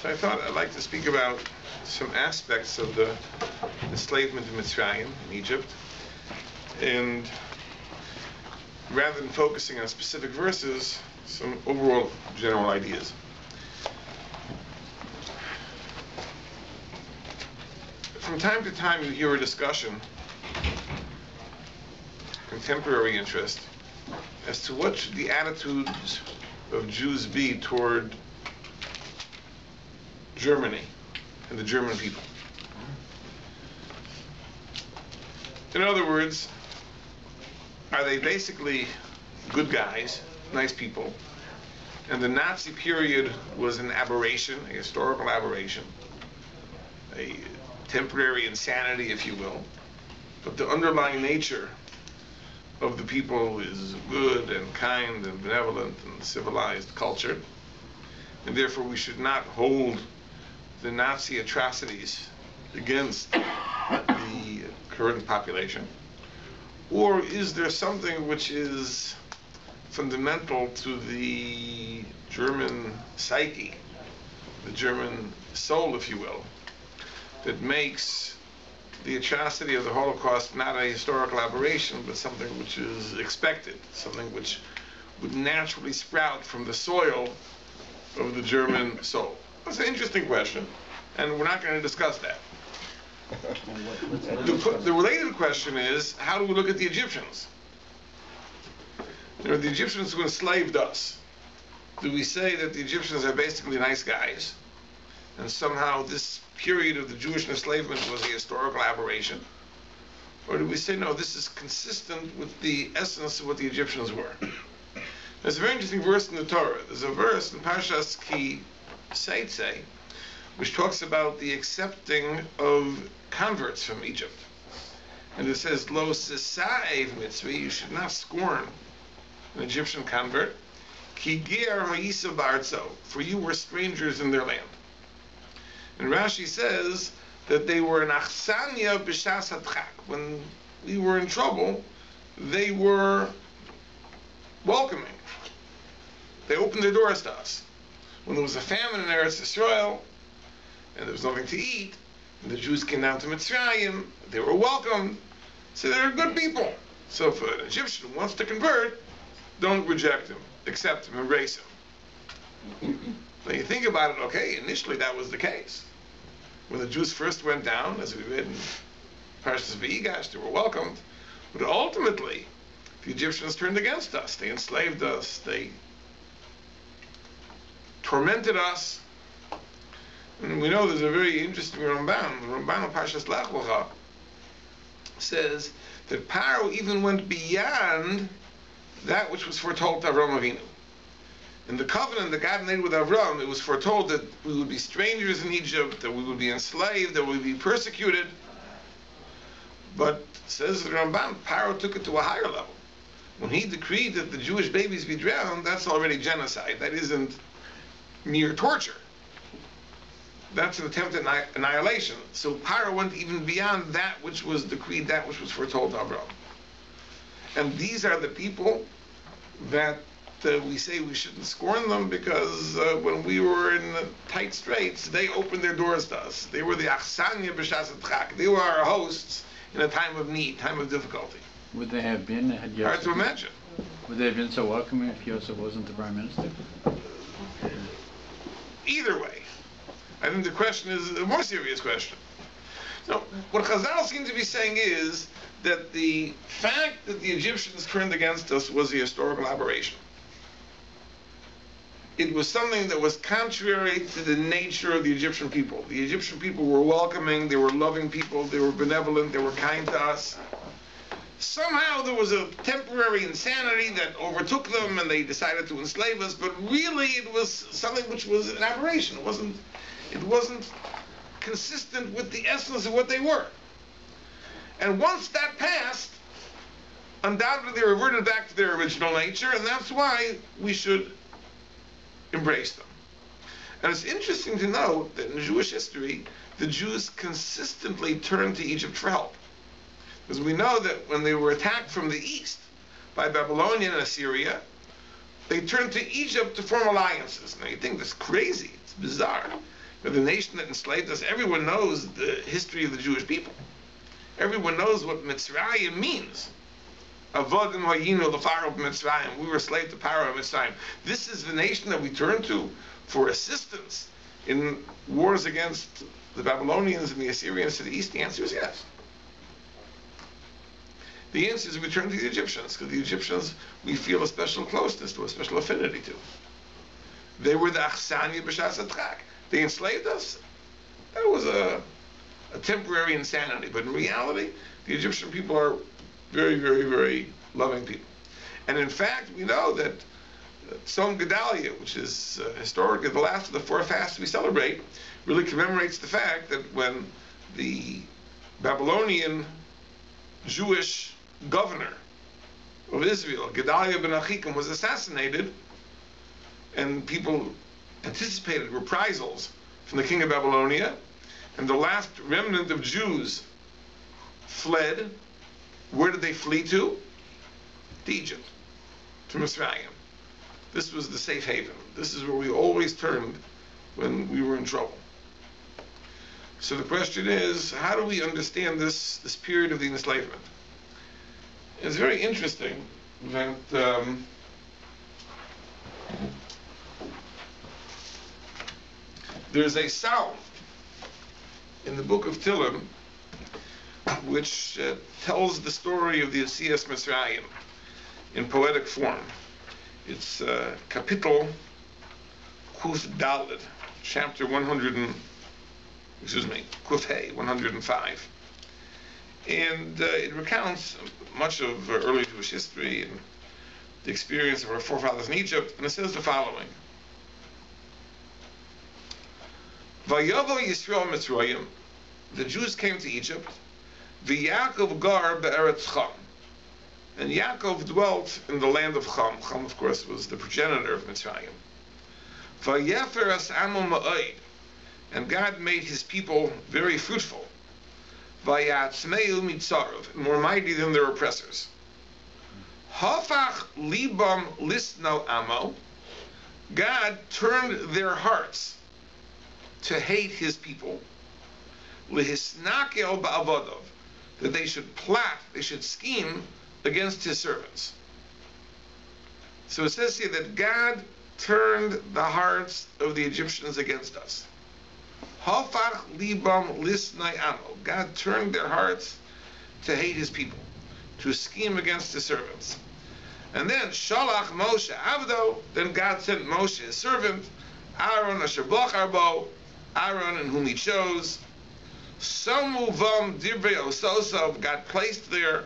So I thought I'd like to speak about some aspects of the enslavement in Mitzrayim, in Egypt, and rather than focusing on specific verses, some overall general ideas. From time to time you hear a discussion, contemporary interest, as to what should the attitudes of Jews be toward Germany and the German people. In other words, are they basically good guys, nice people, and the Nazi period was an aberration, a historical aberration, a temporary insanity, if you will, but the underlying nature of the people is good and kind and benevolent and civilized culture, and therefore we should not hold the Nazi atrocities against the current population? Or is there something which is fundamental to the German psyche, the German soul, if you will, that makes the atrocity of the Holocaust not a historical aberration, but something which is expected, something which would naturally sprout from the soil of the German soul? That's an interesting question, and we're not going to discuss that. The related question is, how do we look at the Egyptians? The Egyptians who enslaved us. Do we say that the Egyptians are basically nice guys, and somehow this period of the Jewish enslavement was a historical aberration? Or do we say, no, this is consistent with the essence of what the Egyptians were? There's a very interesting verse in the Torah. There's a verse in PARSHA Ki Seitze, which talks about the accepting of converts from Egypt. And it says, Lo sisa'ev mitzvi, you should not scorn an Egyptian convert, ki ger ha'isa ba'artzo, for you were strangers in their land. And Rashi says that they were an achsanya b'shas hadchak. When we were in trouble, they were welcoming. They opened their doors to us. When there was a famine in Eretz Yisrael, and there was nothing to eat, and the Jews came down to Mitzrayim, they were welcomed. So they're good people. So if an Egyptian wants to convert, don't reject him, accept him, embrace him. When you think about it, okay, initially that was the case. When the Jews first went down, as we read in Parshas V'yigash, they were welcomed. But ultimately, the Egyptians turned against us. They enslaved us. They tormented us. And we know there's a very interesting Ramban. The Ramban of Parshas Lech Lecha says that Paro even went beyond that which was foretold to Avraham Avinu. In the covenant that God made with Avram, it was foretold that we would be strangers in Egypt, that we would be enslaved, that we would be persecuted. But, says the Ramban, Paro took it to a higher level. When he decreed that the Jewish babies be drowned, that's already genocide. That isn't mere torture. That's an attempt at annihilation. So Paro went even beyond that which was decreed, that which was foretold to Avram. And these are the people that we say we shouldn't scorn them, because when we were in the tight straits, they opened their doors to us. They were the achsanya b'shas hadchak. They were our hosts in a time of need, time of difficulty. Would they have been? Hard to imagine. Would they have been so welcoming if Yosef wasn't the prime minister? Either way, I think the question is a more serious question. Now, what Chazal seem to be saying is that the fact that the Egyptians turned against us was a historical aberration. It was something that was contrary to the nature of the Egyptian people. The Egyptian people were welcoming, they were loving people, they were benevolent, they were kind to us. Somehow there was a temporary insanity that overtook them and they decided to enslave us, but really it was something which was an aberration. It wasn't consistent with the essence of what they were. And once that passed, undoubtedly they reverted back to their original nature, and that's why we should embrace them. And it's interesting to note that in Jewish history, the Jews consistently turned to Egypt for help. Because we know that when they were attacked from the east by Babylonia and Assyria, they turned to Egypt to form alliances. Now you think that's crazy, it's bizarre. But the nation that enslaved us, everyone knows the history of the Jewish people. Everyone knows what Mitzrayim means. Avodim hayinu l'Pharaoh Mitzrayim. We were slaves to Pharaoh of Mitzrayim. This is the nation that we turn to for assistance in wars against the Babylonians and the Assyrians to the east. The answer is yes. The answer is we turn to the Egyptians, because the Egyptians we feel a special closeness to, a special affinity to. They were the Achsanya b'shas atrak. They enslaved us. That was a temporary insanity, but in reality, the Egyptian people are very, very, very loving people. And in fact, we know that Tzom Gedalia, which is historically the last of the 4 fasts we celebrate, really commemorates the fact that when the Babylonian Jewish governor of Israel, Gedalia ben Achikam, was assassinated, and people anticipated reprisals from the king of Babylonia, and the last remnant of Jews fled. Where did they flee to? To Egypt, to Mitzrayim. This was the safe haven. This is where we always turned when we were in trouble. So the question is, how do we understand this period of the enslavement? It's very interesting that there's a psalm in the book of Tehillim which tells the story of the Yetzias Mitzrayim in poetic form. It's Kapitel Kuf Daled, chapter 105. And it recounts much of early Jewish history and the experience of our forefathers in Egypt, and it says the following. Vayavo Yisrael Mitzrayim, the Jews came to Egypt, V'Yaakov gar be'eretz Cham, and Yaakov dwelt in the land of Cham. Cham, of course, was the progenitor of Mitzrayim. Vayefer as amo ma'od, and God made his people very fruitful. Vayatzmeu mitzarav, more mighty than their oppressors. Hafach libam lisno amo, God turned their hearts to hate his people. Lihisnakel ba'avodov, that they should plot, they should scheme against his servants. So it says here that God turned the hearts of the Egyptians against us. Hafach libam lisnai amo. God turned their hearts to hate his people, to scheme against his servants. And then Shalach Moshe Avdo, then God sent Moshe, his servant, Aaron asher bachar bo, Aaron in whom he chose. Samu vam divrei ososov, God placed there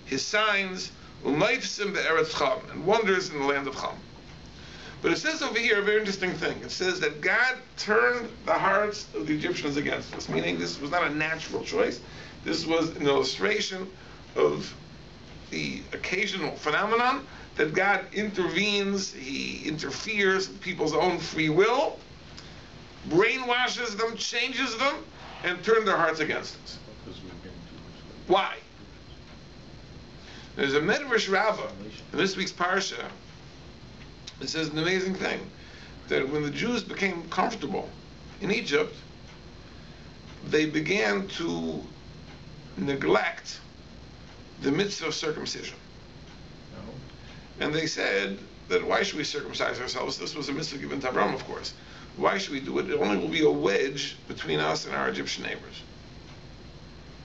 his signs, umayfsim be'eretz Cham, and wonders in the land of Cham. But it says over here a very interesting thing. It says that God turned the hearts of the Egyptians against us, meaning this was not a natural choice. This was an illustration of the occasional phenomenon that God intervenes, he interferes with people's own free will, brainwashes them, changes them, and turns their hearts against us. Why? There's a Medrash Rabbah in this week's PARSHA. It says an amazing thing, that when the Jews became comfortable in Egypt, they began to neglect the mitzvah of circumcision. And they said that why should we circumcise ourselves? This was a mitzvah given to Abraham, of course. Why should we do it? It only will be a wedge between us and our Egyptian neighbors.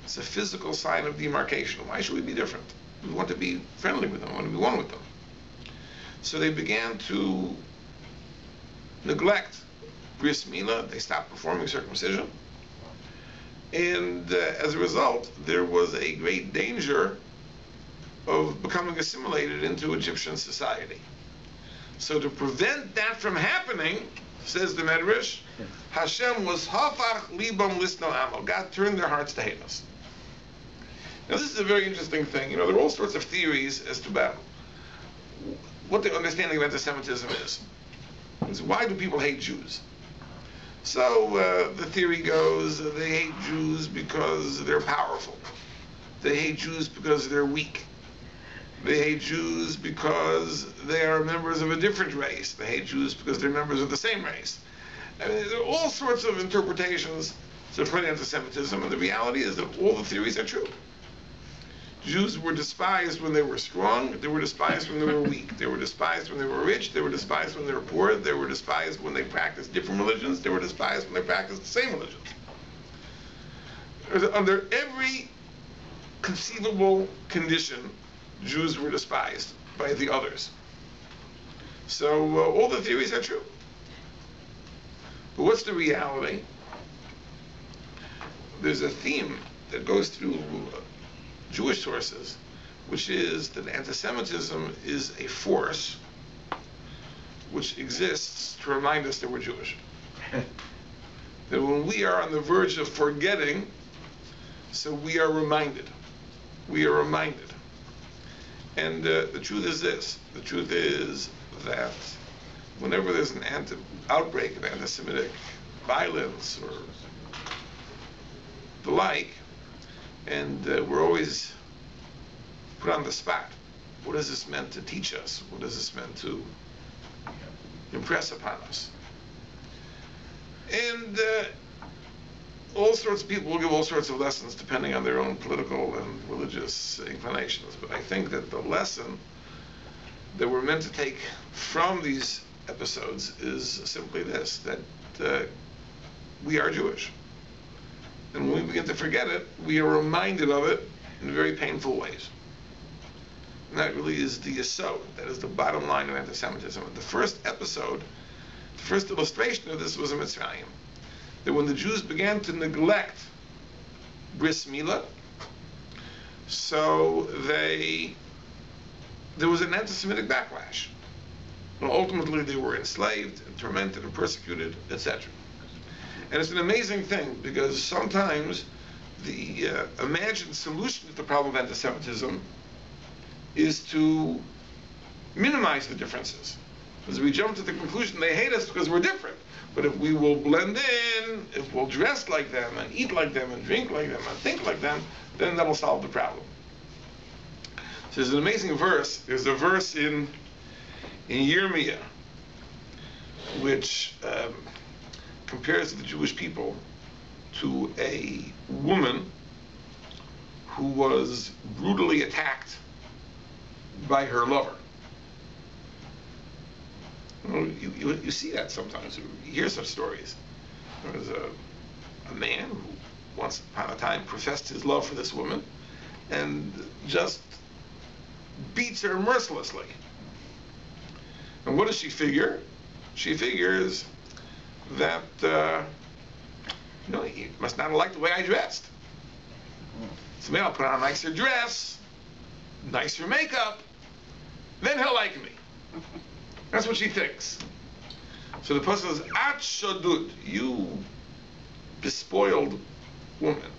It's a physical sign of demarcation. Why should we be different? We want to be friendly with them. We want to be one with them. So they began to neglect bris milah. They stopped performing circumcision. And as a result, there was a great danger of becoming assimilated into Egyptian society. So to prevent that from happening, says the Medrash, Hashem was hafach libam lisno amo. God turned their hearts to hate us. Now this is a very interesting thing. You know, there are all sorts of theories as to what the understanding of anti-Semitism is. Why do people hate Jews? So the theory goes they hate Jews because they're powerful. They hate Jews because they're weak. They hate Jews because they are members of a different race. They hate Jews because they're members of the same race. I mean, there are all sorts of interpretations supporting anti-Semitism, and the reality is that all the theories are true. Jews were despised when they were strong, they were despised when they were weak, they were despised when they were rich, they were despised when they were poor, they were despised when they practiced different religions, they were despised when they practiced the same religions. Under every conceivable condition, Jews were despised by the others. So all the theories are true. But what's the reality? There's a theme that goes through Jewish sources, which is that anti-Semitism is a force which exists to remind us that we're Jewish. That when we are on the verge of forgetting, so we are reminded. We are reminded. And the truth is this. The truth is that whenever there's an outbreak of anti-Semitic violence or the like, and we're always put on the spot. What is this meant to teach us? What is this meant to impress upon us? And all sorts of people will give all sorts of lessons depending on their own political and religious inclinations. But I think that the lesson that we're meant to take from these episodes is simply this, that we are Jewish. And when we begin to forget it, we are reminded of it in very painful ways. And that really is the yesod, that is the bottom line of anti-Semitism. The first episode, the first illustration of this was in Mitzrayim. That when the Jews began to neglect bris milah, so there was an anti-Semitic backlash. And ultimately they were enslaved and tormented and persecuted, etc. And it's an amazing thing, because sometimes the imagined solution to the problem of anti-Semitism is to minimize the differences. Because we jump to the conclusion they hate us because we're different. But if we will blend in, if we'll dress like them and eat like them and drink like them and think like them, then that'll solve the problem. So there's an amazing verse. There's a verse in Yirmiyah which compares the Jewish people to a woman who was brutally attacked by her lover. You see that sometimes. You hear such stories. There was a man who once upon a time professed his love for this woman and just beats her mercilessly. And what does she figure? She figures that, he must not have liked the way I dressed. So maybe I'll put on a nicer dress, nicer makeup, then he'll like me. That's what she thinks. So the person says, At shodud, you bespoiled woman.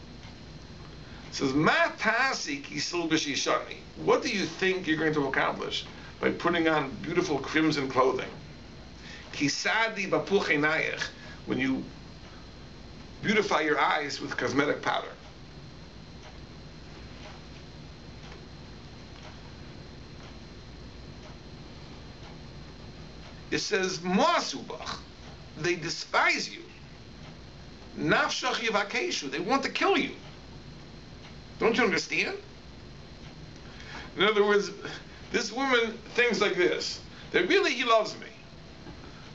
Says, Ma ta'asi kisul b'shishani. What do you think you're going to accomplish by putting on beautiful crimson clothing? Kisadi bapuch einayich, when you beautify your eyes with cosmetic powder. It says, Moasubach, they despise you. Nafshach yivakeshu, they want to kill you. Don't you understand? In other words, this woman thinks like this, that really he loves me.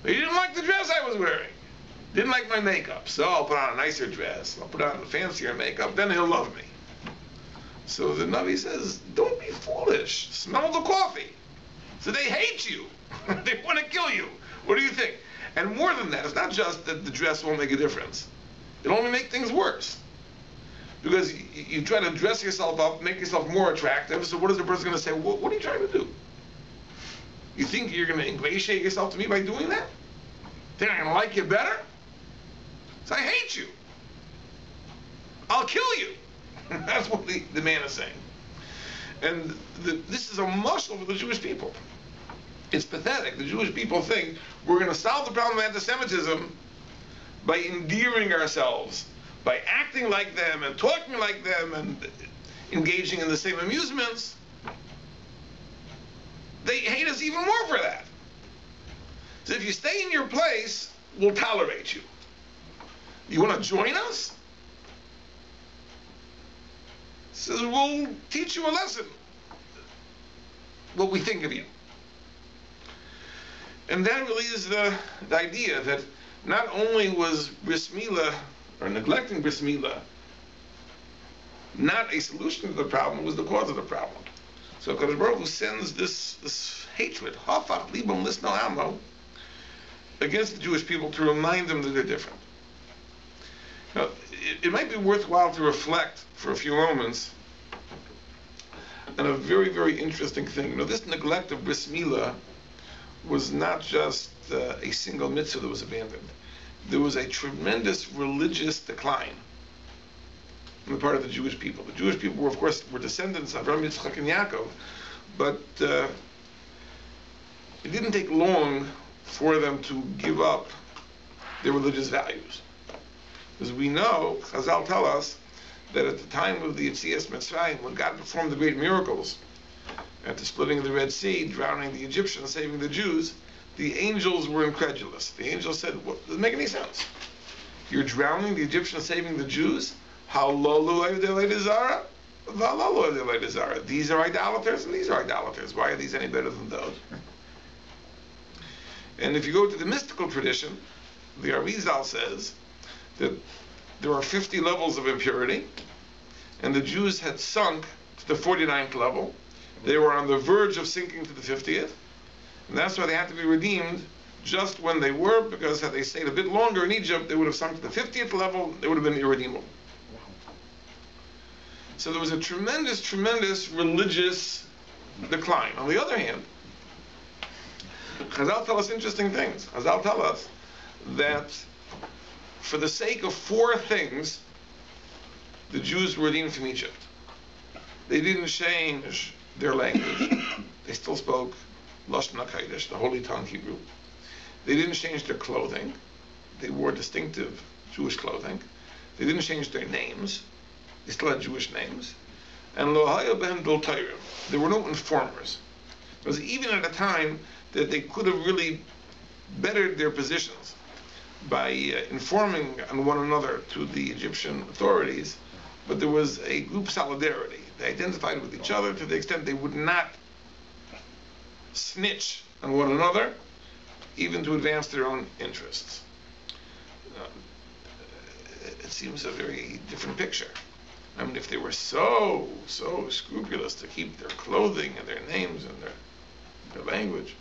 But he didn't like the dress I was wearing. Didn't like my makeup, so I'll put on a nicer dress. I'll put on a fancier makeup, then he'll love me. So the Navi says, don't be foolish. Smell the coffee. So they hate you. They want to kill you. What do you think? And more than that, it's not just that the dress won't make a difference. It'll only make things worse. Because you try to dress yourself up, make yourself more attractive, so what is the person going to say? What are you trying to do? You think you're going to ingratiate yourself to me by doing that? Think I'm going to like you better? So I hate you. I'll kill you. That's what the man is saying. And this is a muscle for the Jewish people. It's pathetic. The Jewish people think we're going to solve the problem of anti-Semitism by endearing ourselves, by acting like them and talking like them and engaging in the same amusements. They hate us even more for that. So if you stay in your place, we'll tolerate you. You want to join us? He says, we'll teach you a lesson, what we think of you. And that really is the idea that not only was bris milah, or neglecting bris milah, not a solution to the problem, it was the cause of the problem. So Kadosh Baruch Hu sends this hatred, hafach libam lisno amo, against the Jewish people to remind them that they're different. Now, it might be worthwhile to reflect for a few moments on a very, very interesting thing. This neglect of bris milah was not just a single mitzvah that was abandoned. There was a tremendous religious decline on the part of the Jewish people. The Jewish people were, of course, descendants of Avraham, Yitzchak, and Yaakov, but it didn't take long for them to give up their religious values. Because we know, Chazal tell us, that at the time of the Yetzias Mitzrayim, when God performed the great miracles, at the splitting of the Red Sea, drowning the Egyptians, saving the Jews, the angels were incredulous. The angels said, well, doesn't make any sense. You're drowning the Egyptians, saving the Jews? These are idolaters and these are idolaters. Why are these any better than those? And if you go to the mystical tradition, the Arizal says that there are 50 levels of impurity, and the Jews had sunk to the 49th level. They were on the verge of sinking to the 50th, and that's why they had to be redeemed just when they were, because had they stayed a bit longer in Egypt, they would have sunk to the 50th level, they would have been irredeemable. So there was a tremendous, tremendous religious decline. On the other hand, Chazal tell us interesting things. Chazal tell us that for the sake of 4 things, the Jews were redeemed from Egypt. They didn't change their language. They still spoke Lashon HaKodesh, the Holy Tongue Hebrew. They didn't change their clothing. They wore distinctive Jewish clothing. They didn't change their names. They still had Jewish names. And Lo Haya Behem Dol Torah. There were no informers. Because even at a time that they could have really bettered their positions by informing on one another to the Egyptian authorities, but there was a group solidarity. They identified with each other to the extent they would not snitch on one another, even to advance their own interests. It seems a very different picture. I mean, if they were so scrupulous to keep their clothing and their names and their language,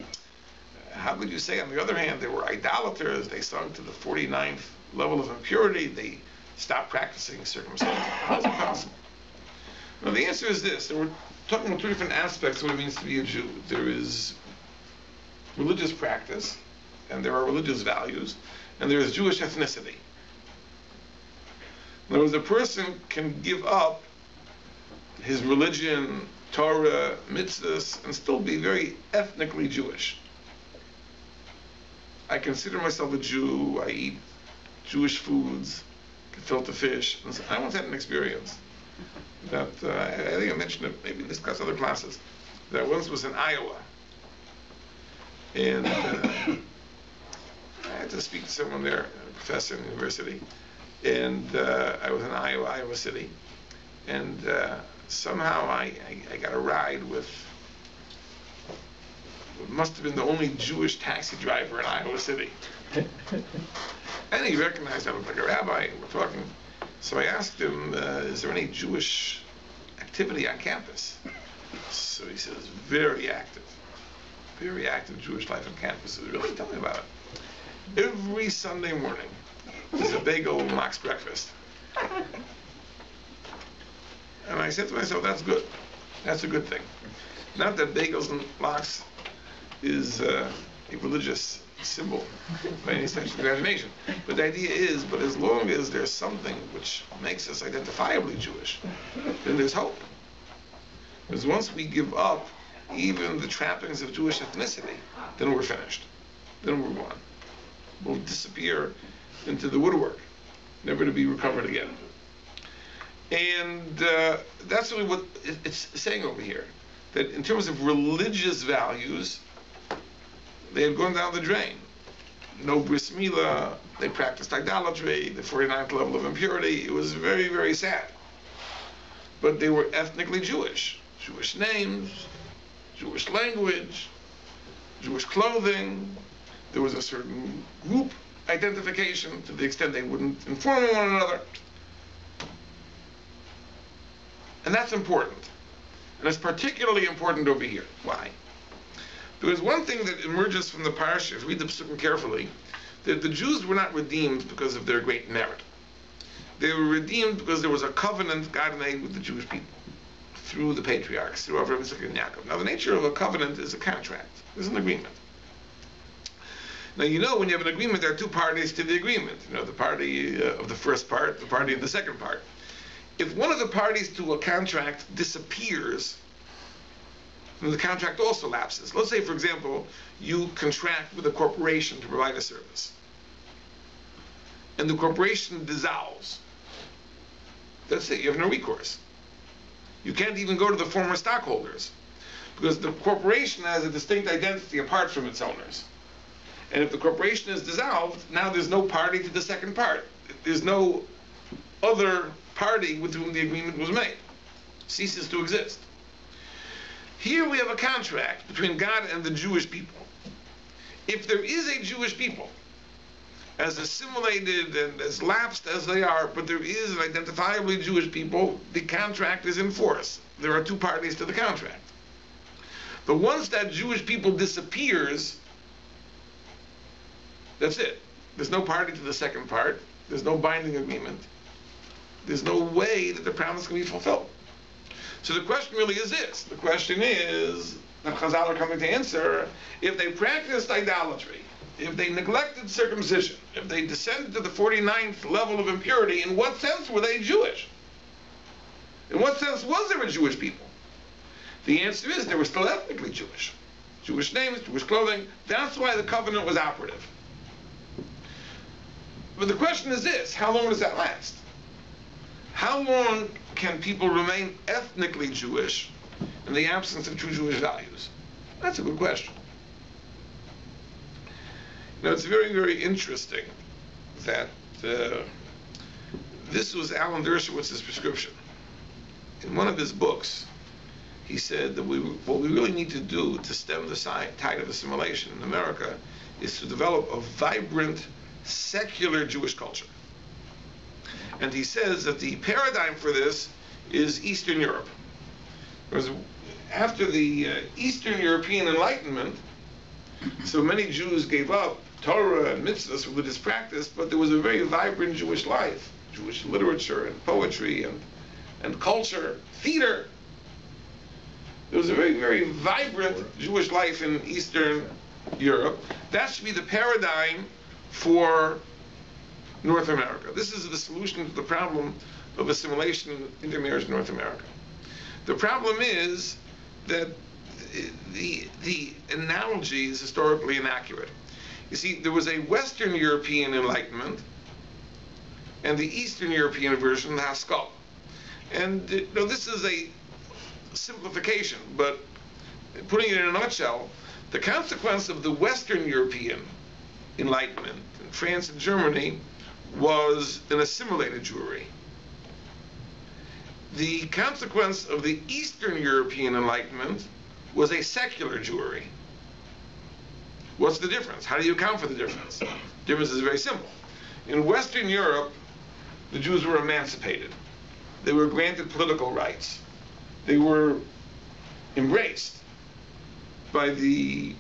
how could you say, on the other hand, they were idolaters, they sunk to the 49th level of impurity, they stopped practicing circumcision? How is it possible? Well, the answer is this. We're talking about 2 different aspects of what it means to be a Jew. There is religious practice, and there are religious values, and there is Jewish ethnicity. In other words, a person can give up his religion, Torah, mitzvahs, and still be very ethnically Jewish. I consider myself a Jew, I eat Jewish foods, gefilte fish. And so I once had an experience that, I think I mentioned it maybe in this class, other classes, that I once was in Iowa. And I had to speak to someone there, a professor in the university. And I was in Iowa City. And somehow I got a ride with what must have been the only Jewish taxi driver in Iowa City. And he recognized I looked like a rabbi, and we're talking. So I asked him, is there any Jewish activity on campus? So he says, very active Jewish life on campus. I said, really? Tell me about it. Every Sunday morning, there's a bagel Max breakfast. And I said to myself, that's good. That's a good thing. Not that bagels and lox is a religious symbol by any stretch of the imagination. But the idea is, but as long as there's something which makes us identifiably Jewish, then there's hope. Because once we give up even the trappings of Jewish ethnicity, then we're finished. Then we're gone. We'll disappear into the woodwork, never to be recovered again. And that's really what it's saying over here, that in terms of religious values, they had gone down the drain. no bris milah, they practiced idolatry, the 49th level of impurity. It was very, very sad. But they were ethnically Jewish. Jewish names, Jewish language, Jewish clothing. There was a certain group identification to the extent they wouldn't inform one another. And that's important. And it's particularly important over here. Why? Because one thing that emerges from the PARSHA, if you read the Psukim carefully, that the Jews were not redeemed because of their great merit. They were redeemed because there was a covenant God made with the Jewish people through the patriarchs, through Avraham, Yitzchak, and Yaakov. Now, the nature of a covenant is a contract. It's an agreement. Now, you know, when you have an agreement, there are two parties to the agreement. You know, the party of the first part, the party of the second part. If one of the parties to a contract disappears, then the contract also lapses. Let's say, for example, you contract with a corporation to provide a service, and the corporation dissolves. That's it. You have no recourse. You can't even go to the former stockholders, because the corporation has a distinct identity apart from its owners. And if the corporation is dissolved, now there's no party to the second part. There's no other party with whom the agreement was made. Ceases to exist. Here we have a contract between God and the Jewish people. If there is a Jewish people, as assimilated and as lapsed as they are, but there is an identifiably Jewish people, the contract is in force. There are two parties to the contract. But once that Jewish people disappears, that's it. There's no party to the second part. There's no binding agreement. There's no way that the promise can be fulfilled. So the question really is this. The question is, that Chazal are coming to answer, if they practiced idolatry, if they neglected circumcision, if they descended to the 49th level of impurity, in what sense were they Jewish? In what sense was there a Jewish people? The answer is they were still ethnically Jewish. Jewish names, Jewish clothing. That's why the covenant was operative. But the question is this, how long does that last? How long can people remain ethnically Jewish in the absence of true Jewish values? That's a good question. Now, it's very, very interesting that this was Alan Dershowitz's prescription. In one of his books, he said that what we really need to do to stem the tide of assimilation in America is to develop a vibrant, secular Jewish culture. And he says that the paradigm for this is Eastern Europe. Whereas after the Eastern European Enlightenment, so many Jews gave up Torah and mitzvahs, religious practice, but there was a very vibrant Jewish life, Jewish literature and poetry and culture, theater. There was a very, very vibrant Jewish life in Eastern Europe. That should be the paradigm for North America. This is the solution to the problem of assimilation and intermarriage in North America. The problem is that the analogy is historically inaccurate. You see, there was a Western European Enlightenment and the Eastern European version, the Haskalah. And this is a simplification, but putting it in a nutshell, the consequence of the Western European Enlightenment in France and Germany was an assimilated Jewry. The consequence of the Eastern European Enlightenment was a secular Jewry. What's the difference? How do you account for the difference? The difference is very simple. In Western Europe, the Jews were emancipated. They were granted political rights. They were embraced by the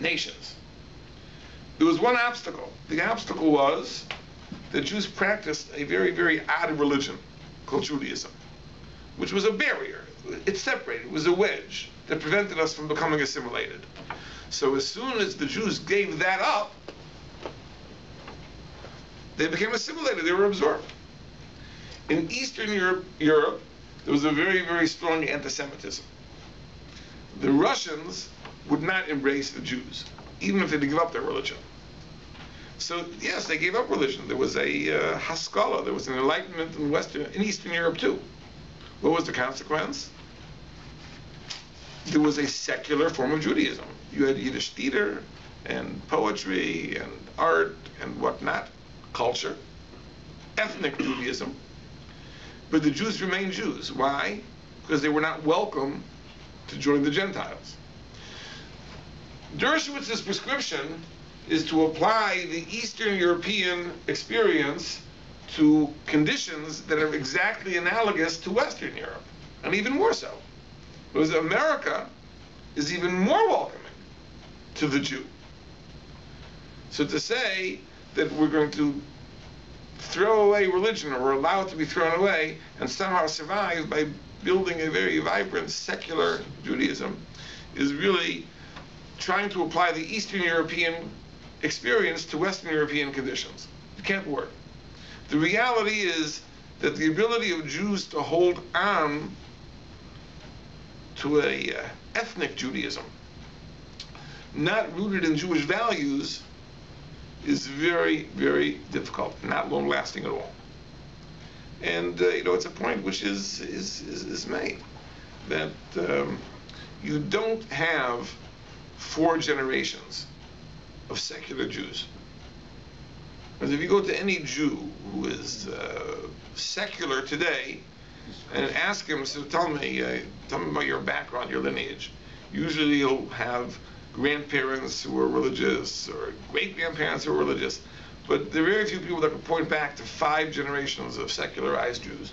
nations. There was one obstacle. The obstacle was that Jews practiced a very, very odd religion called Judaism, which was a barrier. It separated. It was a wedge that prevented us from becoming assimilated. So as soon as the Jews gave that up, they became assimilated. They were absorbed. In Eastern Europe, there was a very, very strong anti-Semitism. The Russians would not embrace the Jews, even if they did give up their religion. So yes, they gave up religion. There was a Haskalah. There was an enlightenment in Eastern Europe too. What was the consequence? There was a secular form of Judaism. You had Yiddish theater, and poetry and art and whatnot, culture, ethnic Judaism. But the Jews remained Jews. Why? Because they were not welcome to join the Gentiles. Dershowitz' prescription is to apply the Eastern European experience to conditions that are exactly analogous to Western Europe, and even more so. Because America is even more welcoming to the Jew. So to say that we're going to throw away religion, or allow it to be thrown away, and somehow survive by building a very vibrant secular Judaism, is really trying to apply the Eastern European experience to Western European conditions. It can't work. The reality is that the ability of Jews to hold on to a ethnic Judaism, not rooted in Jewish values, is very, very difficult, not long-lasting at all. And it's a point which is made that you don't have 4 generations of secular Jews. Because if you go to any Jew who is secular today and ask him, so tell me about your background, your lineage, usually he'll have grandparents who are religious or great-grandparents who are religious. But there are very few people that can point back to 5 generations of secularized Jews.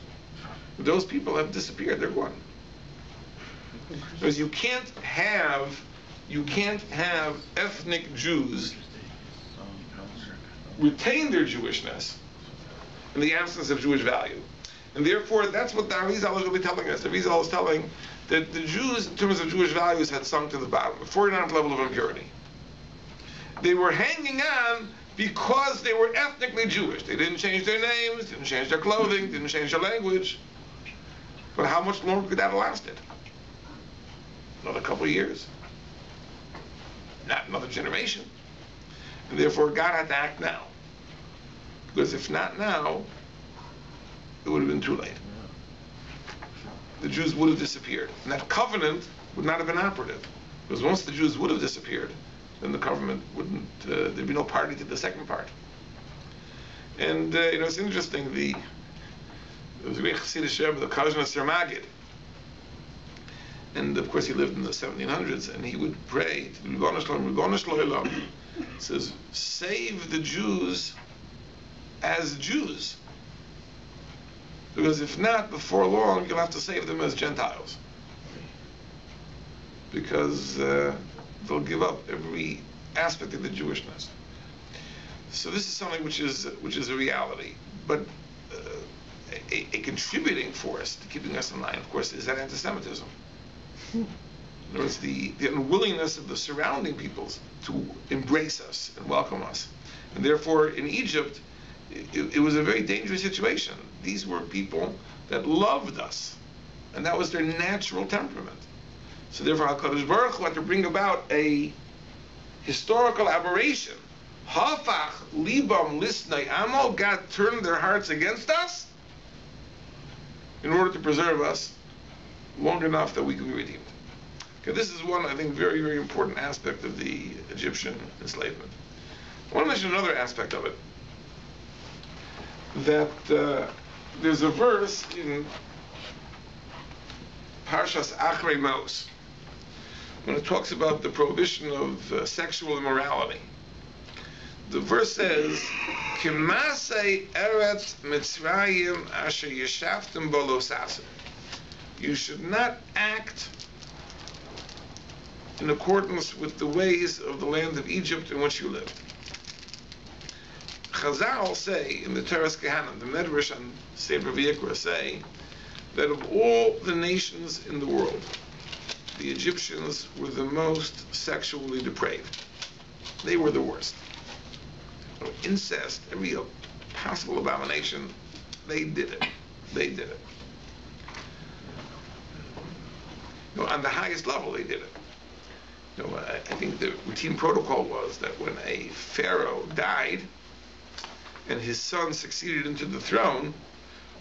Those people have disappeared. They're gone. Because you can't have ethnic Jews retain their Jewishness in the absence of Jewish value. And therefore, that's what the Arizal is really telling us. The Arizal is telling that the Jews, in terms of Jewish values, had sunk to the bottom, the 49th level of impurity. They were hanging on because they were ethnically Jewish. They didn't change their names, didn't change their clothing, didn't change their language. But how much longer could that have lasted? Another couple of years? Not another generation. And therefore, God had to act now. Because if not now, it would have been too late. The Jews would have disappeared. And that covenant would not have been operative. Because once the Jews would have disappeared, then the government wouldn't, there'd be no party to the second part. And, it's interesting, there was a great Hasidic Rebbe, the cousin of Sir Magid. And, of course, he lived in the 1700s, and he would pray to the Ribono Shel Olam. He says, save the Jews as Jews. Because if not, before long, you'll have to save them as Gentiles. Because they'll give up every aspect of the Jewishness. So this is something which is a reality. But a contributing force to keeping us in line, of course, is that anti-Semitism. In other words, the unwillingness of the surrounding peoples to embrace us and welcome us. And therefore, in Egypt, it was a very dangerous situation. These were people that loved us, and that was their natural temperament. So therefore, HaKadosh Baruch Hu had to bring about a historical aberration. Hafach libam lisnei amo, God turned their hearts against us in order to preserve us long enough that we could be redeemed. Okay, this is one, I think, very, very important aspect of the Egyptian enslavement. I want to mention another aspect of it. That there's a verse in PARSHA's Achrei Mos when it talks about the prohibition of sexual immorality. The verse says, "Kimasei eretz Mitzrayim asher yeshaftem bo lo sasim." You should not act in accordance with the ways of the land of Egypt in which you live. Chazal say in the Teres Kehanim, the Medrash and Sefer Vayikra say that of all the nations in the world, the Egyptians were the most sexually depraved. They were the worst. Incest, every possible abomination, they did it. They did it. On the highest level, they did it. I think the routine protocol was that when a pharaoh died and his son succeeded into the throne,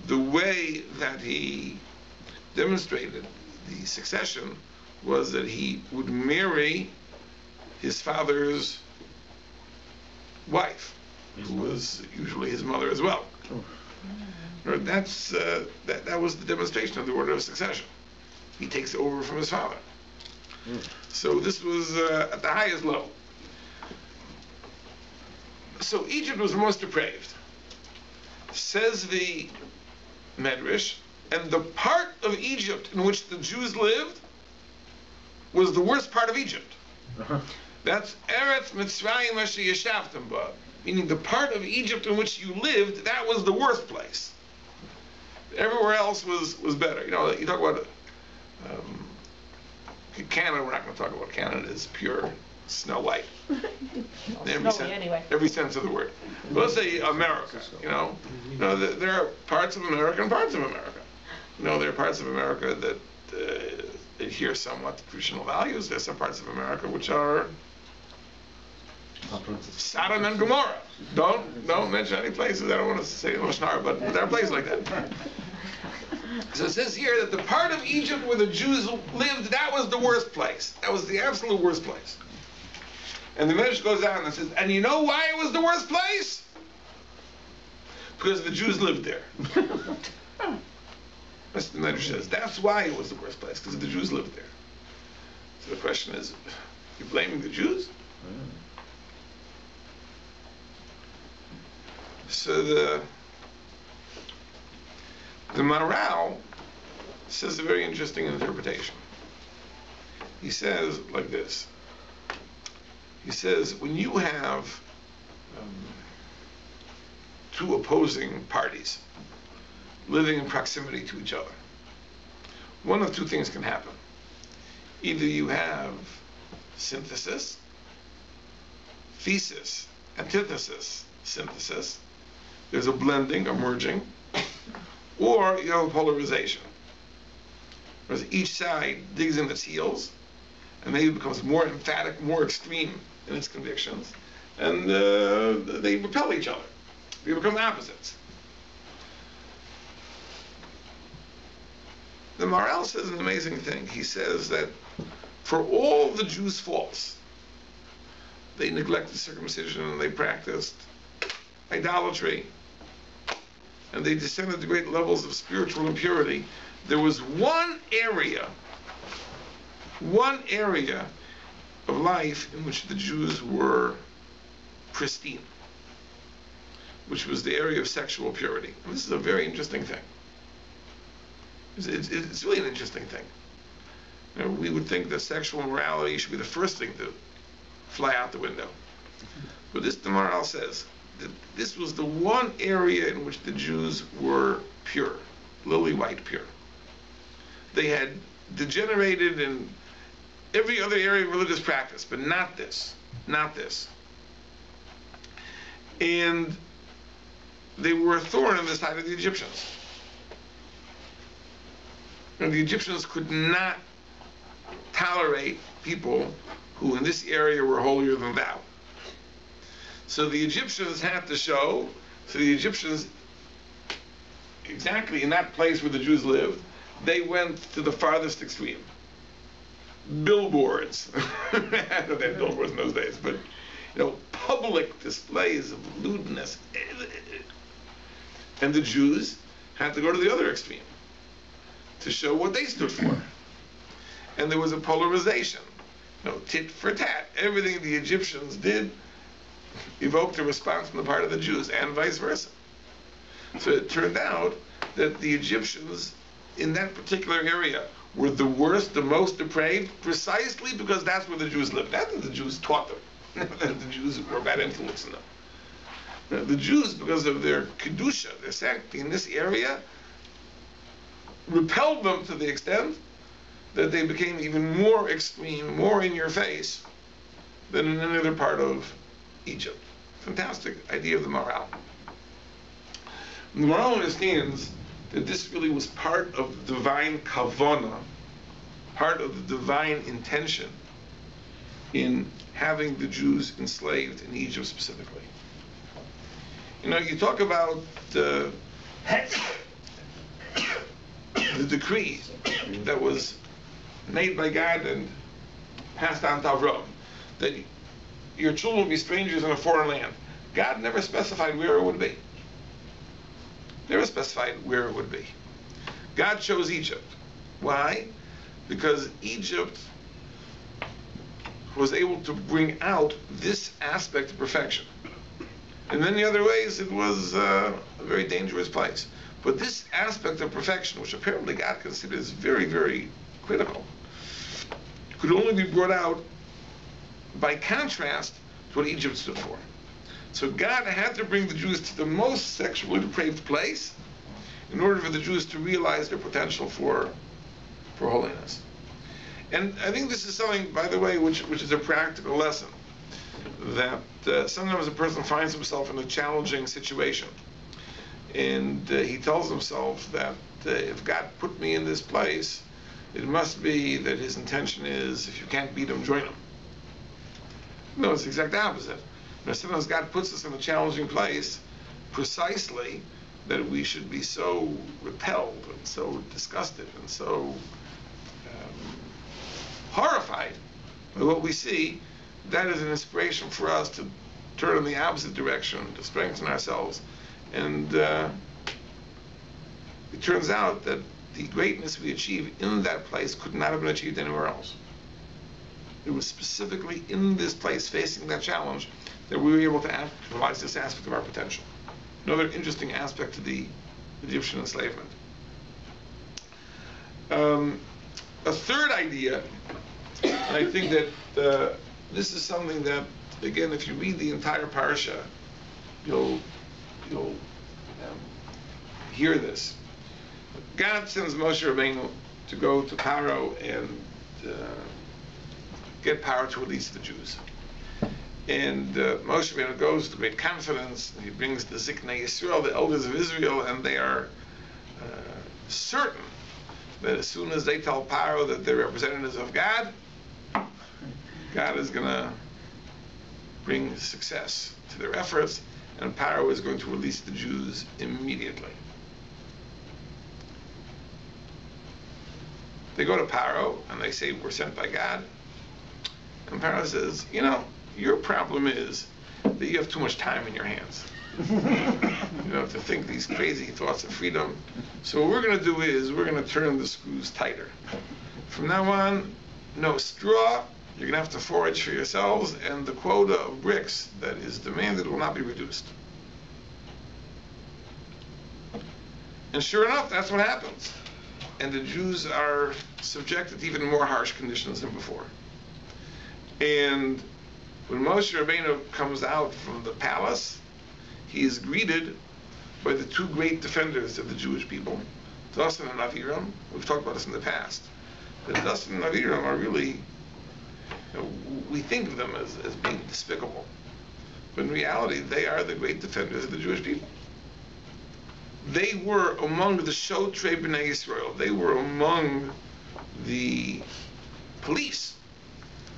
the way that he demonstrated the succession was that he would marry his father's wife, who was usually his mother as well. That was the demonstration of the order of succession. He takes over from his father. So this was at the highest level. So Egypt was the most depraved, says the Medrash, and the part of Egypt in which the Jews lived was the worst part of Egypt. That's Eretz Mitzrayim Asher Yeshavtem Ba, meaning the part of Egypt in which you lived, that was the worst place. Everywhere else was better. You know, you talk about Canada. We're not going to talk about Canada. It's pure Snow White. Every sense of the word. But let's say America. You know, there are parts of America and parts of America. You know, there are parts of America that adhere somewhat to traditional values. There's some parts of America which are Sodom and Gomorrah. Don't mention any places. I don't want to say Lashnar, but there are places like that. So it says here that the part of Egypt where the Jews lived, that was the worst place. That was the absolute worst place. And the Medrash goes on and says, and you know why it was the worst place? Because the Jews lived there. That's what the Medrash says. That's why it was the worst place, because the Jews lived there. So the question is, you blaming the Jews? So the Maharal says a very interesting interpretation. He says like this. He says, when you have two opposing parties living in proximity to each other, one of two things can happen. Either you have synthesis, thesis, antithesis, synthesis. There's a blending, a merging, or you have a polarization. Whereas each side digs in its heels and maybe becomes more emphatic, more extreme in its convictions, and they repel each other. They become opposites. The Maharal says an amazing thing. He says that for all the Jews' faults, they neglected circumcision and they practiced idolatry, and they descended to great levels of spiritual impurity. There was one area of life in which the Jews were pristine, which was the area of sexual purity. And this is a very interesting thing. It's really an interesting thing. You know, we would think that sexual morality should be the first thing to fly out the window. But this, the Maharal says, that this was the one area in which the Jews were pure, lily white pure. They had degenerated in every other area of religious practice, but not this, not this. And they were a thorn in the side of the Egyptians. And the Egyptians could not tolerate people who in this area were holier than thou. So the Egyptians had to show, so the Egyptians, exactly in that place where the Jews lived, they went to the farthest extreme. Billboards. I don't know if they had billboards in those days, but public displays of lewdness. And the Jews had to go to the other extreme to show what they stood for. And there was a polarization, tit for tat. Everything the Egyptians did evoked a response on the part of the Jews, and vice versa. So it turned out that the Egyptians in that particular area were the worst, the most depraved, precisely because that's where the Jews lived. Not that the Jews taught them, that the Jews were a bad influence on them. Now, the Jews, because of their kedusha, their sanctity in this area, repelled them to the extent that they became even more extreme, more in your face than in any other part of Egypt. Fantastic idea of the Maharal. The Maharal understands that this really was part of the divine kavana, part of the divine intention in having the Jews enslaved in Egypt specifically. You talk about the decree that was made by God and passed on to Avram, that your children will be strangers in a foreign land. God never specified where it would be. Never specified where it would be. God chose Egypt. Why? Because Egypt was able to bring out this aspect of perfection. In many other ways, it was a very dangerous place. But this aspect of perfection, which apparently God considers very, very critical, could only be brought out by contrast to what Egypt stood for. So God had to bring the Jews to the most sexually depraved place in order for the Jews to realize their potential for holiness. And I think this is something, by the way, which is a practical lesson, that sometimes a person finds himself in a challenging situation, and he tells himself that if God put me in this place, it must be that his intention is, if you can't beat him, join him. No, it's the exact opposite. Sometimes God puts us in a challenging place precisely that we should be so repelled and so disgusted and so horrified by what we see. That is an inspiration for us to turn in the opposite direction, to strengthen ourselves. And it turns out that the greatness we achieve in that place could not have been achieved anywhere else. It was specifically in this place, facing that challenge, that we were able to actualize this aspect of our potential. Another interesting aspect to the Egyptian enslavement. A third idea, and I think that this is something that, again, if you read the entire PARSHA, you'll hear this. God sends Moshe Rabbeinu to go to Paro and get power to release the Jews. And Moshe Rabbeinu goes with great confidence. He brings the Ziknei Yisrael, the elders of Israel, and they are certain that as soon as they tell Paro that they're representatives of God, God is going to bring success to their efforts, and Paro is going to release the Jews immediately. They go to Paro and they say, we're sent by God. And Paro says, you know, your problem is that you have too much time in your hands. You know, to think these crazy thoughts of freedom. So what we're going to do is we're going to turn the screws tighter. From now on, no straw. You're going to have to forage for yourselves, and the quota of bricks that is demanded will not be reduced. And sure enough, that's what happens. And the Jews are subjected to even more harsh conditions than before. And when Moshe Rabbeinu comes out from the palace, he is greeted by the two great defenders of the Jewish people, Dasan and Aviram. We've talked about this in the past. But Dasan and Aviram are really, we think of them as being despicable. But in reality, they are the great defenders of the Jewish people. They were among the Shotrei B'nai Yisrael. They were among the police,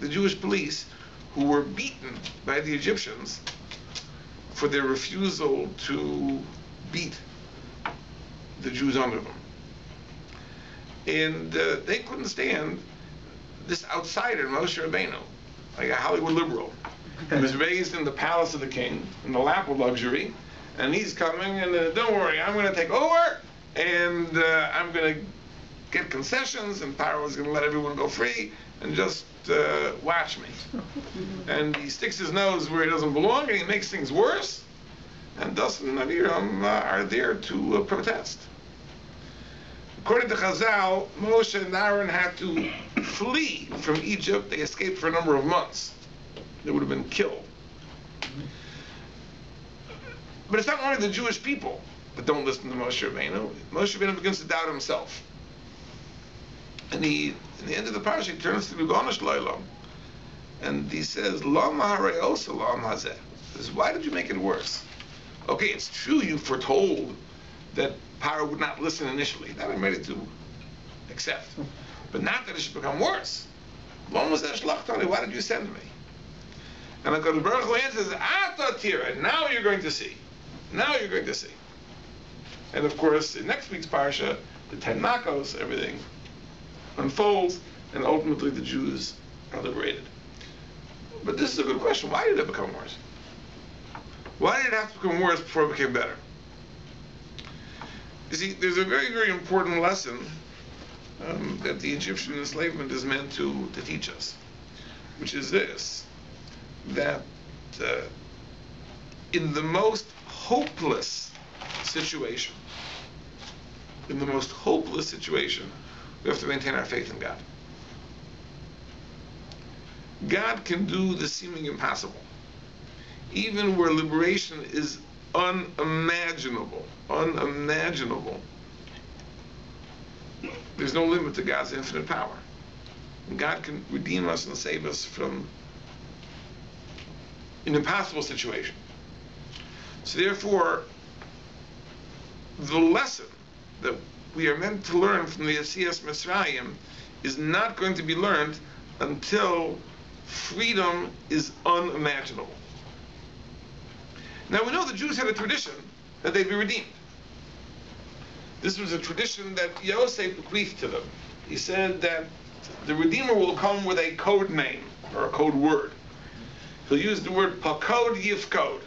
the Jewish police, who were beaten by the Egyptians for their refusal to beat the Jews under them. And they couldn't stand this outsider, Moshe Rabbeinu, like a Hollywood liberal. He was raised in the palace of the king, in the lap of luxury, and he's coming, and don't worry, I'm going to take over, and I'm going to get concessions, and Paro is going to let everyone go free, and just watch me. And he sticks his nose where he doesn't belong, and he makes things worse, and Dasan and Aviram are there to protest. According to Chazal, Moshe and Aaron had to flee from Egypt. They escaped for a number of months. They would have been killed. But it's not only the Jewish people that don't listen to Moshe Rabbeinu. Moshe Rabbeinu begins to doubt himself. And in the end of the parsha, he turns to Ribono Shel Olam, and he says, Lama harei osa l'am hazeh. He says, why did you make it worse? Okay, it's true you foretold that Paro would not listen initially. That I'm ready to accept. But not that it should become worse. Why did you send me? And HaKadosh Baruch Hu answers, Ata tira, now you're going to see. Now you're going to see. And of course, in next week's parsha, the 10 Makos, everything unfolds, and ultimately the Jews are liberated. But this is a good question. Why did it become worse? Why did it have to become worse before it became better? You see, there's a very, very important lesson that the Egyptian enslavement is meant to teach us, which is this, that in the most hopeless situation, we have to maintain our faith in God. God can do the seeming impossible, even where liberation is unimaginable. There's no limit to God's infinite power. And God can redeem us and save us from an impossible situation. So therefore, the lesson that we are meant to learn from the Yetzias Mitzrayim is not going to be learned until freedom is unimaginable. Now we know the Jews had a tradition that they'd be redeemed. This was a tradition that Yosef bequeathed to them. He said that the Redeemer will come with a code name, or a code word. He'll use the word Pakod Yifkod.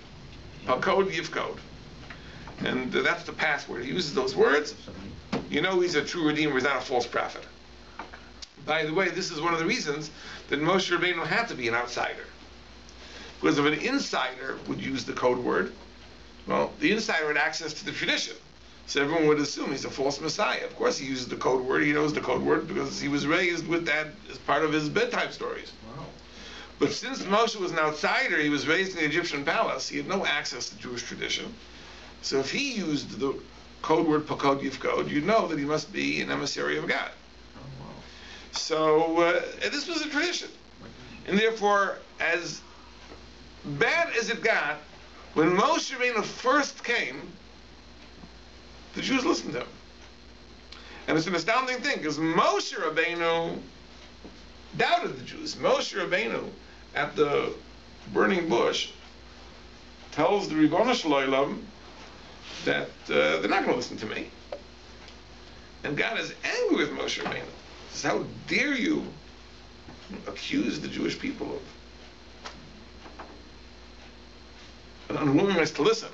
Pakod Yifkod. And that's the password. He uses those words. You know he's a true Redeemer, he's not a false prophet. By the way, this is one of the reasons that Moshe Rabbeinu had to be an outsider. Because if an insider would use the code word, well, the insider had access to the tradition. So everyone would assume he's a false Messiah. Of course he uses the code word. He knows the code word because he was raised with that as part of his bedtime stories. Wow. But since Moshe was an outsider, he was raised in the Egyptian palace, he had no access to Jewish tradition. So if he used the code word Pakod Yifkod, you know that he must be an emissary of God. Oh, wow. So this was a tradition. And therefore, as bad as it got, when Moshe Rabbeinu first came, the Jews listened to him. And it's an astounding thing, because Moshe Rabbeinu doubted the Jews. Moshe Rabbeinu, at the burning bush, tells the Ribono Shel Olam that they're not going to listen to me. And God is angry with Moshe Rabbeinu. He says, how dare you accuse the Jewish people of an unwillingness to listen.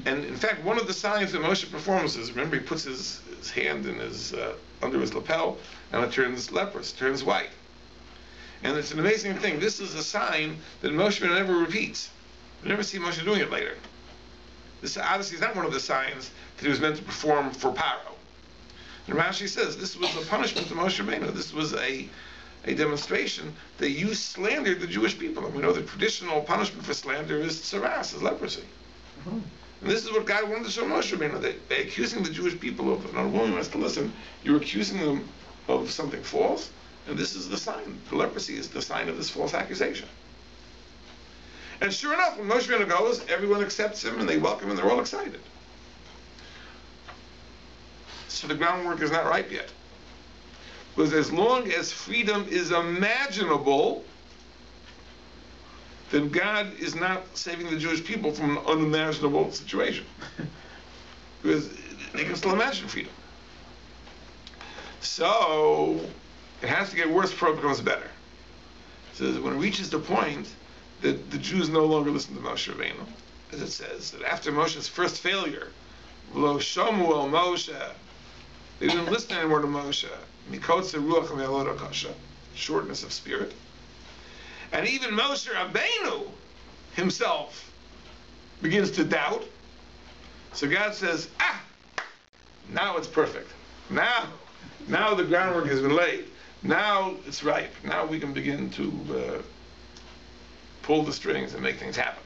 And in fact, one of the signs that Moshe performs is, remember, he puts his hand in his under his lapel, and it turns leprous, turns white. And it's an amazing thing. This is a sign that Moshe never repeats. You never see Moshe doing it later. This obviously is not one of the signs that he was meant to perform for Paro. And Rashi says this was a punishment to Moshe Rabbeinu. This was a demonstration that you slandered the Jewish people. And we know the traditional punishment for slander is tsaras, is leprosy. Mm-hmm. And this is what God wanted to show Moshe Rabbeinu. That by accusing the Jewish people of an unwillingness to listen, you're accusing them of something false. And this is the sign. The leprosy is the sign of this false accusation. And sure enough, when Moshe Rabbeinu goes, everyone accepts him and they welcome him and they're all excited. So the groundwork is not ripe yet. Because as long as freedom is imaginable, then God is not saving the Jewish people from an unimaginable situation. Because they can still imagine freedom. So it has to get worse before it becomes better. So when it reaches the point that the Jews no longer listen to Moshe Rabbeinu, as it says, that after Moshe's first failure, Lo Shomu El Moshe, they didn't listen anymore to Moshe. Mikotze Ruach Me'alot HaKasha, shortness of spirit. And even Moshe Rabbeinu himself begins to doubt. So God says, now it's perfect. Now the groundwork has been laid. Now it's ripe. Now we can begin to pull the strings and make things happen.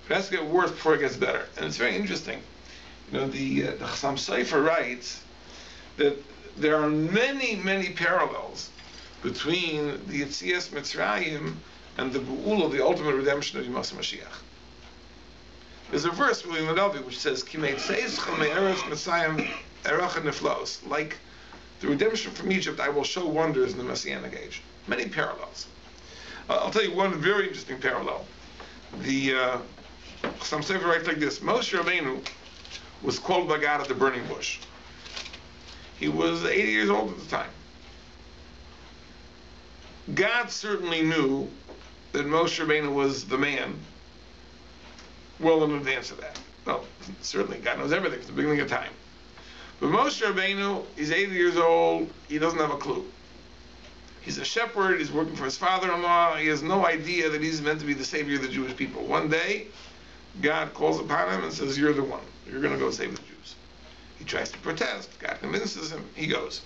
But it has to get worse before it gets better. And it's very interesting. You know, the Chassam Sofer writes that there are many, many parallels between the Yetzias Mitzrayim and the Geula, the ultimate redemption of Yemos Mashiach. There's a verse in the Navi which says, like the redemption from Egypt, I will show wonders in the Messianic age. Many parallels. I'll tell you one very interesting parallel. The Chassam Sofer writes like this: Moshe Rabbeinu was called by God at the burning bush. He was 80 years old at the time. God certainly knew that Moshe Rabbeinu was the man well in advance of that. Well, certainly God knows everything from the beginning of time. But Moshe Rabbeinu, he's 80 years old, he doesn't have a clue. He's a shepherd, he's working for his father-in-law, he has no idea that he's meant to be the savior of the Jewish people. One day, God calls upon him and says, you're the one, you're going to go save the Jews. He tries to protest, God convinces him, he goes.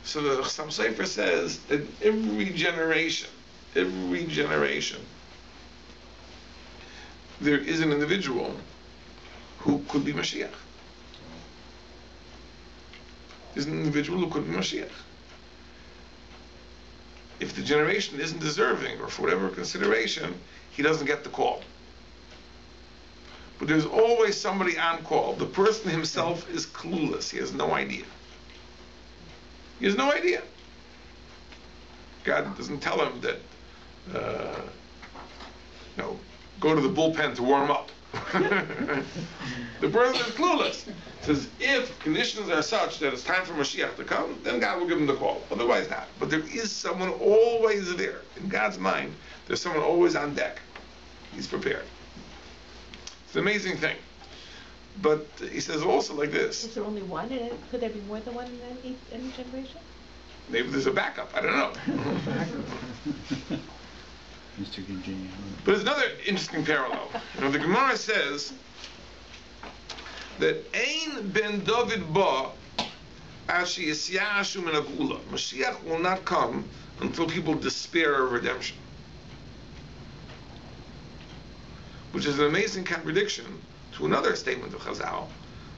So the Chassam Sofer says that every generation, there is an individual who could be Mashiach. There's an individual who could be Mashiach. If the generation isn't deserving, or for whatever consideration, he doesn't get the call. But there's always somebody on call. The person himself is clueless. He has no idea. He has no idea. God doesn't tell him that, go to the bullpen to warm up. The person is clueless. Says, if conditions are such that it's time for Mashiach to come, then God will give him the call. Otherwise not. But there is someone always there. In God's mind, there's someone always on deck. He's prepared. It's an amazing thing. But he says also like this. Is there only one? Could there be more than one in any generation? Maybe there's a backup. I don't know. Mr. Virginia. But there's another interesting parallel. The Gemara says that Ein ben David ba ashi yisyashu min hagula. Mashiach will not come until people despair of redemption. Which is an amazing contradiction to another statement of Chazal,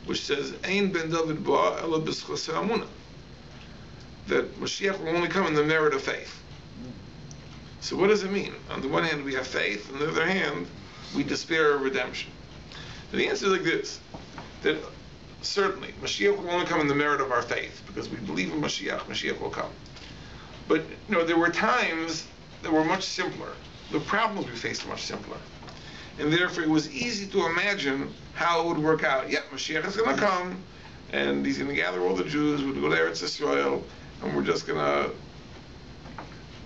which says Ein ben David ba ela b'schus ha'amunah. That Mashiach will only come in the merit of faith. So what does it mean? On the one hand, we have faith. On the other hand, we despair of redemption. And the answer is like this, that certainly, Mashiach will only come in the merit of our faith, because we believe in Mashiach, Mashiach will come. But, there were times that were much simpler. The problems we faced were much simpler. And therefore, it was easy to imagine how it would work out. Yeah, Mashiach is going to come, and he's going to gather all the Jews, we'll go to Eretz Yisrael, and we're just going to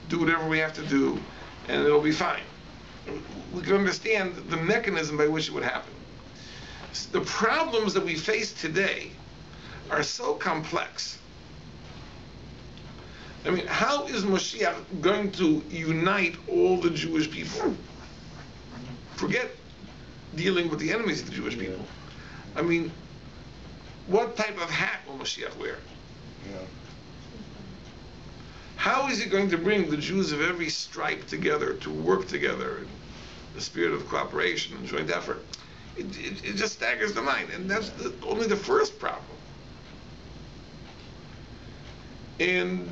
do whatever we have to do, and it'll be fine. We can understand the mechanism by which it would happen. The problems that we face today are so complex. I mean, how is Mashiach going to unite all the Jewish people? Forget dealing with the enemies of the Jewish people. I mean, what type of hat will Mashiach wear? How is he going to bring the Jews of every stripe together to work together in the spirit of cooperation and joint effort? It just staggers the mind, and that's only the first problem. And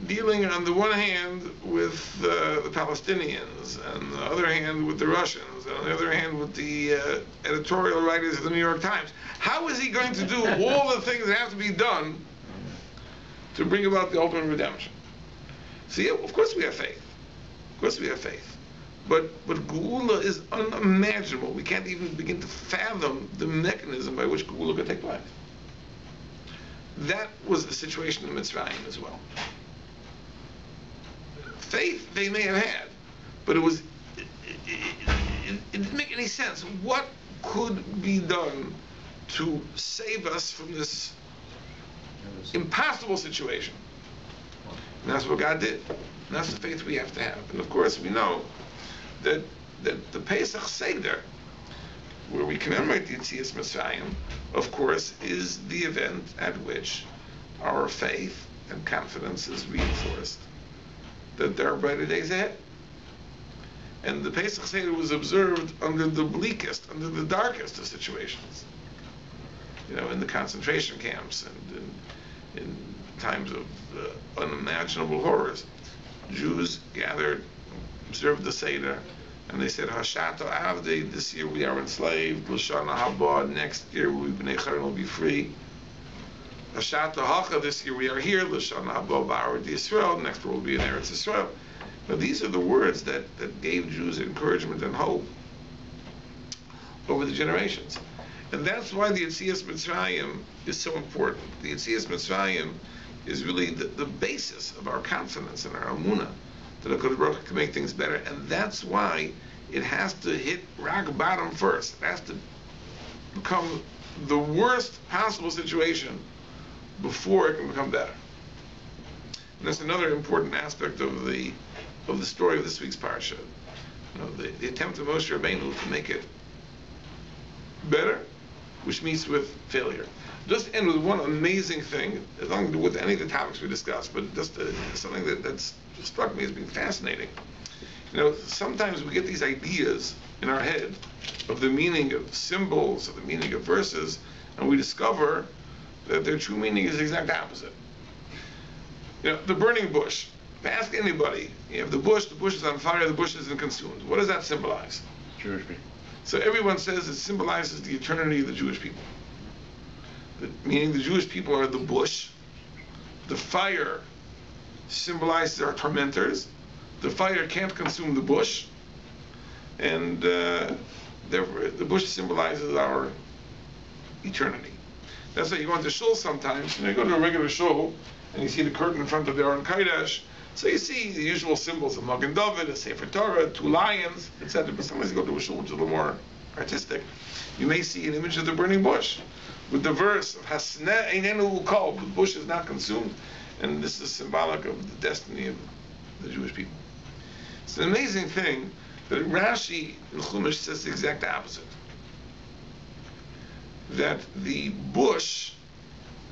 dealing on the one hand with the Palestinians, and on the other hand with the Russians, and on the other hand with the editorial writers of the New York Times. How is he going to do all the things that have to be done to bring about the ultimate redemption? See, of course we have faith. Of course we have faith. But Geula is unimaginable. We can't even begin to fathom the mechanism by which Geula could take place. That was the situation in Mitzrayim as well. Faith they may have had, but it didn't make any sense. What could be done to save us from this impossible situation? And that's what God did. And that's the faith we have to have. And of course we know that the Pesach Seder, where we commemorate the Yetzias Mitzrayim, of course, is the event at which our faith and confidence is reinforced that there are brighter days ahead. And the Pesach Seder was observed under the bleakest, under the darkest of situations. In the concentration camps and in times of unimaginable horrors. Jews gathered, observed the Seder, and they said, Hashata Avdi, this year we are enslaved, L'shana Haba, next year we B'nei Charen will be free. Hashata Hacha, this year we are here, L'shana Haba Ba'ar Yisrael, next year we'll be in Eretz Yisrael. But these are the words that gave Jews encouragement and hope over the generations. And that's why the Yetzias Mitzrayim is so important. The Yetzias Mitzrayim is really the basis of our confidence and our emunah that HaKadosh Baruch Hu can make things better. And that's why it has to hit rock bottom first. It has to become the worst possible situation before it can become better. And that's another important aspect of the story of this week's parsha. The attempt of Moshe Rabbeinu to make it better, which meets with failure. Just end with one amazing thing, as long as with any of the topics we discussed, but just something that's struck me as being fascinating. Sometimes we get these ideas in our head of the meaning of symbols, of the meaning of verses, and we discover that their true meaning is the exact opposite. The burning bush. If I ask anybody, you have the bush is on fire, the bush isn't consumed. What does that symbolize? Jewish people. So everyone says it symbolizes the eternity of the Jewish people. Meaning the Jewish people are the bush. The fire symbolizes our tormentors. The fire can't consume the bush. And therefore, the bush symbolizes our eternity. That's why you go into shul sometimes. You go to a regular shul, and you see the curtain in front of the Aron Kodesh. So you see the usual symbols of Magen David, a Sefer Torah, 2 lions, etc. But sometimes you go to a shul which is a little more artistic. You may see an image of the burning bush with the verse of Hasneh Einenu Ukol, the bush is not consumed, and this is symbolic of the destiny of the Jewish people. It's an amazing thing that Rashi in Chumash says the exact opposite. That the bush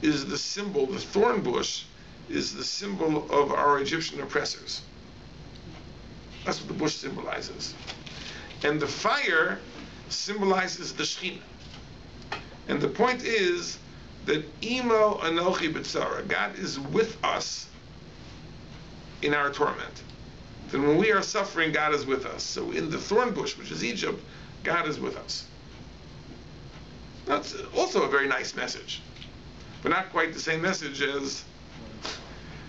is the symbol, the thorn bush is the symbol of our Egyptian oppressors. That's what the bush symbolizes. And the fire symbolizes the Shekhinah. And the point is that Imo Anochi B'tzara, God is with us in our torment. Then when we are suffering, God is with us. So in the thorn bush, which is Egypt, God is with us. That's also a very nice message, but not quite the same message as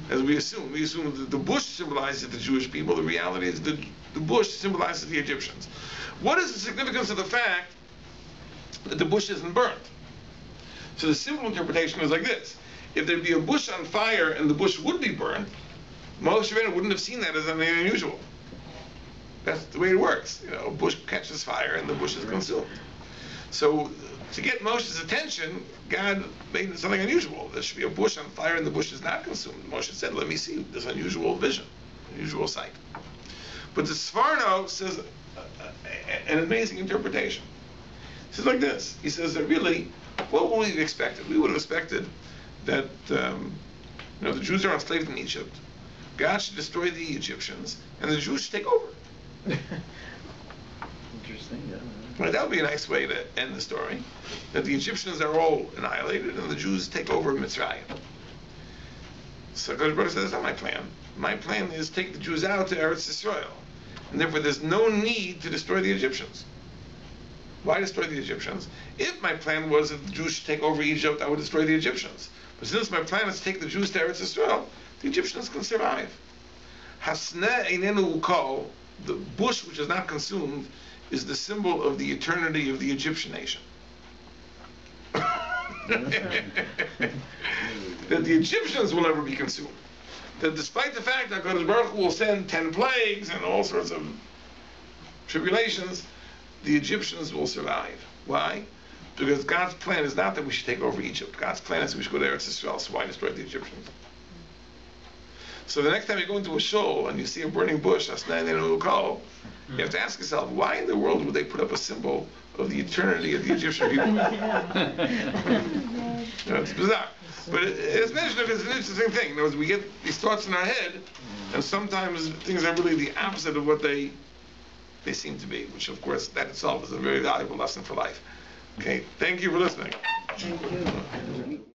we assume. We assume that the bush symbolizes the Jewish people. The reality is the bush symbolizes the Egyptians. What is the significance of the fact that the bush isn't burnt? So the simple interpretation is like this. If there'd be a bush on fire and the bush would be burnt, Moshe Rabbeinu wouldn't have seen that as anything unusual. That's the way it works. A bush catches fire and the bush is consumed. So to get Moshe's attention, God made something unusual. There should be a bush on fire and the bush is not consumed. Moshe said, let me see this unusual vision, unusual sight. But the Sforno says an amazing interpretation. He says like this. He says that really, what would we have expected? We would have expected that the Jews are enslaved in Egypt. God should destroy the Egyptians, and the Jews should take over. Interesting, yeah. Right, that would be a nice way to end the story. That the Egyptians are all annihilated, and the Jews take over Mitzrayim. So God's brother says, that's not my plan. My plan is take the Jews out to Eretz Yisrael. And therefore there's no need to destroy the Egyptians. Why destroy the Egyptians? If my plan was that the Jews should take over Egypt, I would destroy the Egyptians. But since my plan is to take the Jews to Eretz Yisrael, the Egyptians can survive. Hasneh Einenu Ukol, the bush which is not consumed, is the symbol of the eternity of the Egyptian nation. That the Egyptians will never be consumed. That despite the fact that God Baruch Hu will send 10 plagues and all sorts of tribulations, the Egyptians will survive. Why? Because God's plan is not that we should take over Egypt. God's plan is that we should go to Eretz Yisrael, so why destroy the Egyptians? So the next time you go into a shul and you see a burning bush, you have to ask yourself, why in the world would they put up a symbol of the eternity of the Egyptian people? It's bizarre. But it's mentioned because it's an interesting thing. In other words, we get these thoughts in our head, and sometimes things are really the opposite of what they seem to be, which of course that itself is a very valuable lesson for life. Okay, thank you for listening. Thank you.